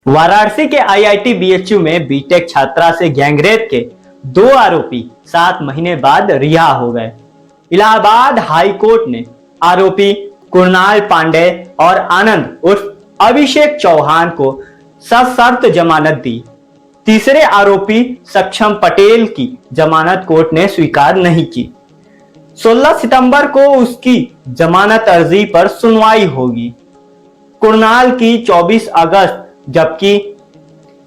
वाराणसी के IIT BHU में BTech छात्रा से गैंगरेप के 2 आरोपी 7 महीने बाद रिहा हो गए। इलाहाबाद हाई कोर्ट ने आरोपी कुणाल पांडे और आनंद उर्फ अभिषेक चौहान को सशर्त जमानत दी। तीसरे आरोपी सक्षम पटेल की जमानत कोर्ट ने स्वीकार नहीं की। 16 सितंबर को उसकी जमानत अर्जी पर सुनवाई होगी। कुणाल की 24 अगस्त जबकि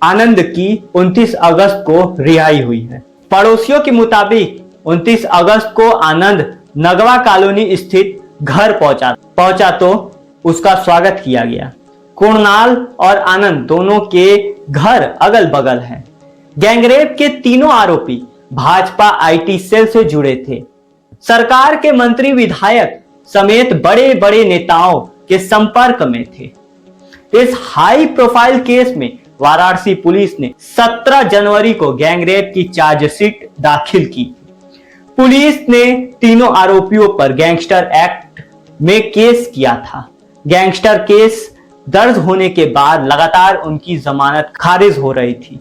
आनंद की 29 अगस्त को रिहाई हुई है। पड़ोसियों के मुताबिक 29 अगस्त को आनंद नगवा कॉलोनी स्थित घर पहुंचा तो उसका स्वागत किया गया। कुणाल और आनंद दोनों के घर अगल बगल हैं। गैंगरेप के तीनों आरोपी भाजपा आईटी सेल से जुड़े थे। सरकार के मंत्री विधायक समेत बड़े बड़े नेताओं के संपर्क में थे। इस हाई प्रोफाइल केस में वाराणसी पुलिस ने 17 जनवरी को गैंगरेप की चार्जशीट दाखिल की। पुलिस ने तीनों आरोपियों पर गैंगस्टर एक्ट में केस किया था। गैंगस्टर केस दर्ज होने के बाद लगातार उनकी जमानत खारिज हो रही थी।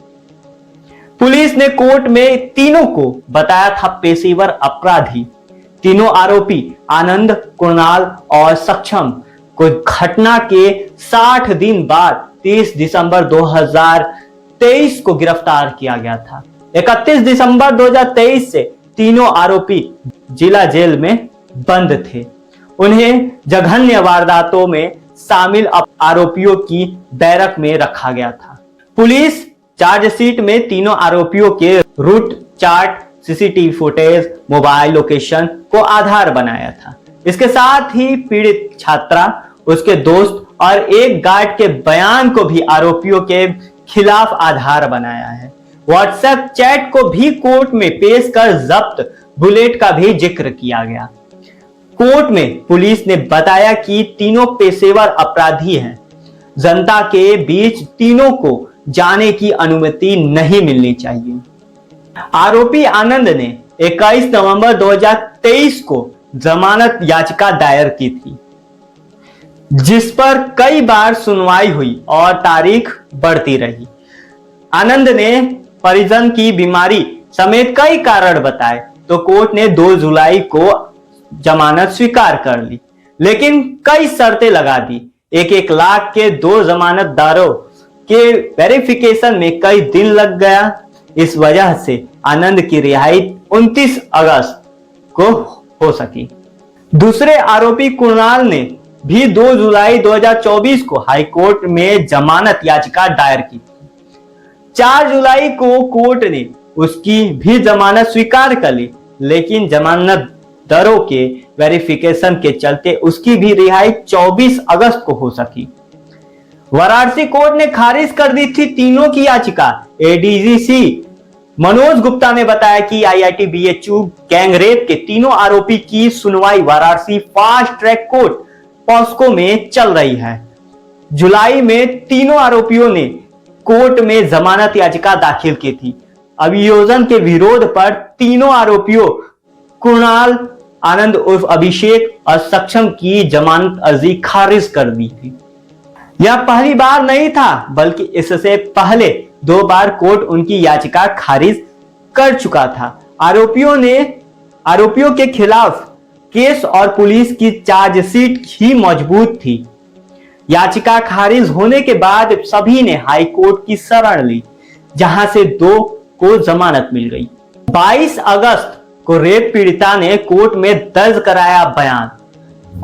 पुलिस ने कोर्ट में तीनों को बताया था पेशेवर अपराधी। तीनों आरोपी आनंद, कुणाल और सक्षम को घटना के 60 दिन बाद 30 दिसंबर 2023 को गिरफ्तार किया गया था। 31 दिसंबर 2023 से तीनों आरोपी जिला जेल में बंद थे। उन्हें जघन्य वारदातों में शामिल आरोपियों की बैरक में रखा गया था। पुलिस चार्जशीट में तीनों आरोपियों के route chart, CCTV footage, mobile location को आधार बनाया था। इसके साथ ही पीड़ित छात्रा, उसके दोस्त और एक गार्ड के बयान को भी आरोपियों के खिलाफ आधार बनाया है। व्हाट्सएप चैट को भी कोर्ट में पेश कर जब्त बुलेट का भी जिक्र किया गया। कोर्ट में पुलिस ने बताया कि तीनों पेशेवर अपराधी हैं। जनता के बीच तीनों को जाने की अनुमति नहीं मिलनी चाहिए। आरोपी आनंद ने 21 नवंबर 2023 को जमानत याचिका दायर की थी, जिस पर कई बार सुनवाई हुई और तारीख बढ़ती रही। आनंद ने परिजन की बीमारी समेत कई कारण बताए तो कोर्ट ने 2 जुलाई को जमानत स्वीकार कर ली, लेकिन कई शर्तें लगा दी। 1-1 लाख के 2 जमानतदारों के वेरिफिकेशन में कई दिन लग गया। इस वजह से आनंद की रिहाई 29 अगस्त को हो सकी। दूसरे आरोपी कुणाल ने भी 2 जुलाई 2024 को हाई कोर्ट में जमानत याचिका दायर की थी। 4 जुलाई को कोर्ट ने उसकी भी जमानत स्वीकार कर ली, लेकिन जमानत दरों के वेरिफिकेशन के चलते उसकी भी रिहाई 24 अगस्त को हो सकी। वाराणसी कोर्ट ने खारिज कर दी थी तीनों की याचिका। एडीजीसी मनोज गुप्ता ने बताया कि आईआईटी बीएचयू गैंगरेप के तीनों आरोपी की सुनवाई Varanasi fast track court POCSO में चल रही है। जुलाई में तीनों आरोपियों ने कोर्ट में जमानत याचिका दाखिल की थी। अभियोजन के विरोध पर तीनों आरोपियों कुणाल, आनंद उर्फ अभिषेक और सक्षम की जमानत अर्जी खारिज कर दी थी। यह पहली बार नहीं था, बल्कि इससे पहले 2 बार कोर्ट उनकी याचिका खारिज कर चुका था। आरोपियों के खिलाफ केस और पुलिस की चार्जशीट ही मजबूत थी। याचिका खारिज होने के बाद सभी ने हाई कोर्ट की शरण ली, जहां से 2 को जमानत मिल गई। 22 अगस्त को रेप पीड़िता ने कोर्ट में दर्ज कराया बयान।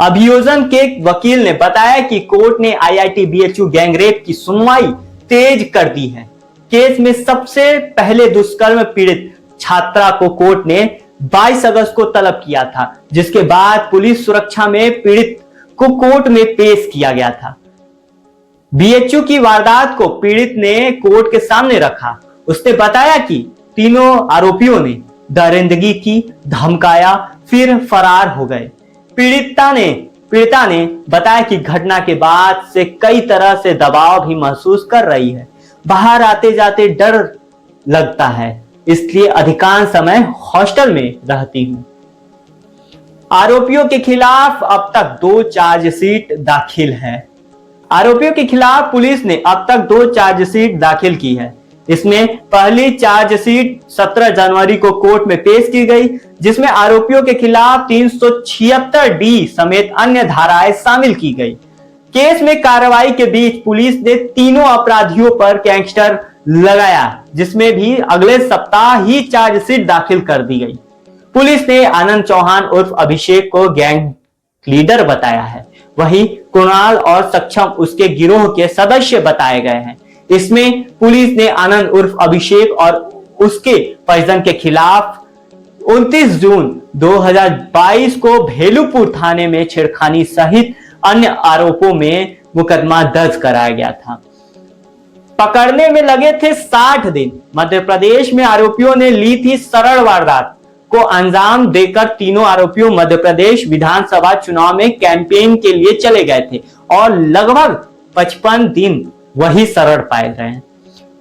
अभियोजन के वकील ने बताया कि कोर्ट ने आईआईटी बीएचयू गैंगरेप की सुनवाई तेज कर दी है। केस में सबसे पहले दुष्कर्म पीड़ित छात्रा को कोर्ट ने 22 अगस्त को तलब किया था, जिसके बाद पुलिस सुरक्षा में पीड़ित को कोर्ट में पेश किया गया था। बीएचयू की वारदात को पीड़ित ने कोर्ट के सामने रखा। उसने बताया कि तीनों आरोपियों ने दरिंदगी की, धमकाया, फिर फरार हो गए। पीड़िता ने बताया कि घटना के बाद से कई तरह से दबाव भी महसूस कर रही है। बाहर आते जाते डर लगता है, इसलिए अधिकांश समय हॉस्टल में रहती हूं। आरोपियों के खिलाफ अब तक 2 चार्जशीट दाखिल है। आरोपियों के खिलाफ पुलिस ने अब तक 2 चार्जशीट दाखिल की है। इसमें पहली चार्जशीट 17 जनवरी को कोर्ट में पेश की गई, जिसमें आरोपियों के खिलाफ 376 डी समेत अन्य धाराएं शामिल की गई। केस में कार्रवाई के बीच पुलिस ने तीनों अपराधियों पर गैंगस्टर लगाया, जिसमें भी अगले सप्ताह ही चार्जशीट दाखिल कर दी गई। पुलिस ने आनंद चौहान उर्फ अभिषेक को गैंग लीडर बताया है, वहीं कुणाल और सक्षम उसके गिरोह के सदस्य बताए गए हैं। इसमें पुलिस ने आनंद उर्फ अभिषेक और उसके परिजन के खिलाफ 29 जून 2022 को भेलूपुर थाने में छेड़खानी सहित अन्य आरोपों में मुकदमा दर्ज कराया गया था। पकड़ने में लगे थे 60 दिन। मध्य प्रदेश में आरोपियों ने ली थी सरल वारदात को अंजाम देकर तीनों आरोपियों मध्य प्रदेश विधानसभा चुनाव में कैंपेन के लिए चले गए थे और लगभग 55 दिन वही सरल पाए गए।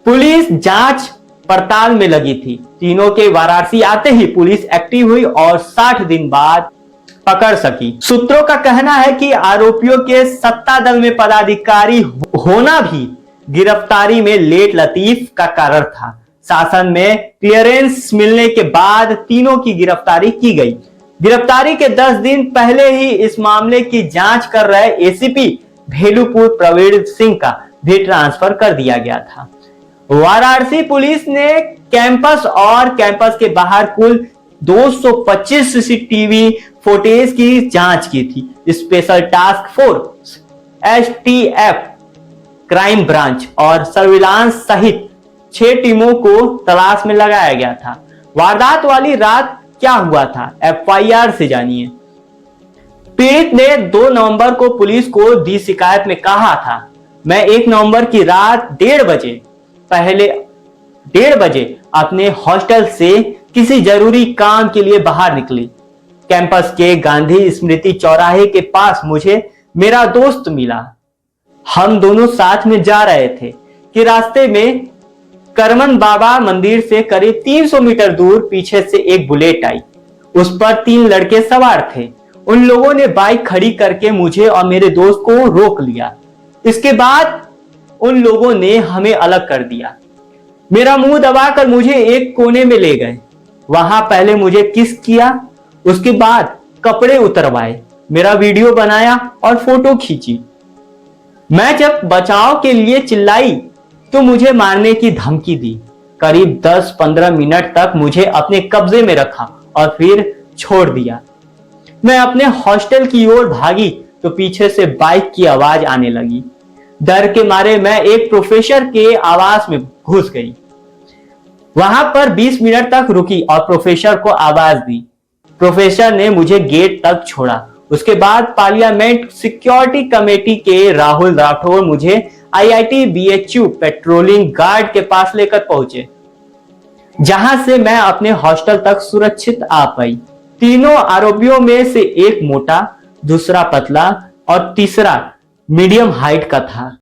पुलिस जांच पड़ताल में लगी थी। तीनों के वाराणसी आते ही पुलिस एक्टिव हुई और 60 दिन बाद पकड़ सकी। सूत्रों का कहना है कि आरोपियों के सत्ता दल में पदाधिकारी होना भी गिरफ्तारी में लेट लतीफ का कारण था। शासन में क्लियरेंस मिलने के बाद तीनों की गिरफ्तारी की गई। गिरफ्तारी के 10 दिन पहले ही इस मामले की जांच कर रहे एसीपी भेलूपुर प्रवीण सिंह का भी ट्रांसफर कर दिया गया था। वाराणसी पुलिस ने कैंपस और कैंपस के बाहर कुल 225 सीसीटीवी फुटेज की जांच की थी। Special task force, STF, crime branch और सर्विलांस सहित 6 टीमों को तलाश में लगाया गया था। वारदात वाली रात क्या हुआ था, एफआईआर से जानिए। पीड़ित ने 2 नवंबर को पुलिस को दी शिकायत में कहा था, मैं 1 नवंबर की रात 1:30 बजे अपने हॉस्टल से किसी जरूरी काम के लिए बाहर निकली। कैंपस के गांधी स्मृति चौराहे के पास मुझे मेरा दोस्त मिला। हम दोनों साथ में जा रहे थे कि रास्ते में करमन बाबा मंदिर से करीब 300 मीटर दूर पीछे से एक बुलेट आई। उस पर 3 लड़के सवार थे। उन लोगों ने बाइक खड़ी करके मुझे और मेरे दोस्त को रोक लिया। इसके बाद उन लोगों ने हमें अलग कर दिया। मेरा मुंह दबाकर मुझे एक कोने में ले गए। वहां पहले मुझे किस किया, उसके बाद कपड़े उतरवाए, मेरा वीडियो बनाया और फोटो खींची। मैं जब बचाव के लिए चिल्लाई तो मुझे मारने की धमकी दी। करीब 10-15 मिनट तक मुझे अपने कब्जे में रखा और फिर छोड़ दिया। मैं अपने हॉस्टल की ओर भागी तो पीछे से बाइक की आवाज आने लगी। डर के मारे मैं एक प्रोफेसर के आवास में घुस गई। वहां पर 20 मिनट तक रुकी और प्रोफेसर को आवाज दी। प्रोफेसर ने मुझे गेट तक छोड़ा। उसके बाद पार्लियामेंट सिक्योरिटी कमेटी के राहुल राठौर मुझे आईआईटी बीएचयू पेट्रोलिंग गार्ड के पास लेकर पहुंचे, जहां से मैं अपने हॉस्टल तक सुरक्षित आ पाई। तीनों आरोपियों में से एक मोटा, दूसरा पतला और तीसरा मीडियम हाइट का था।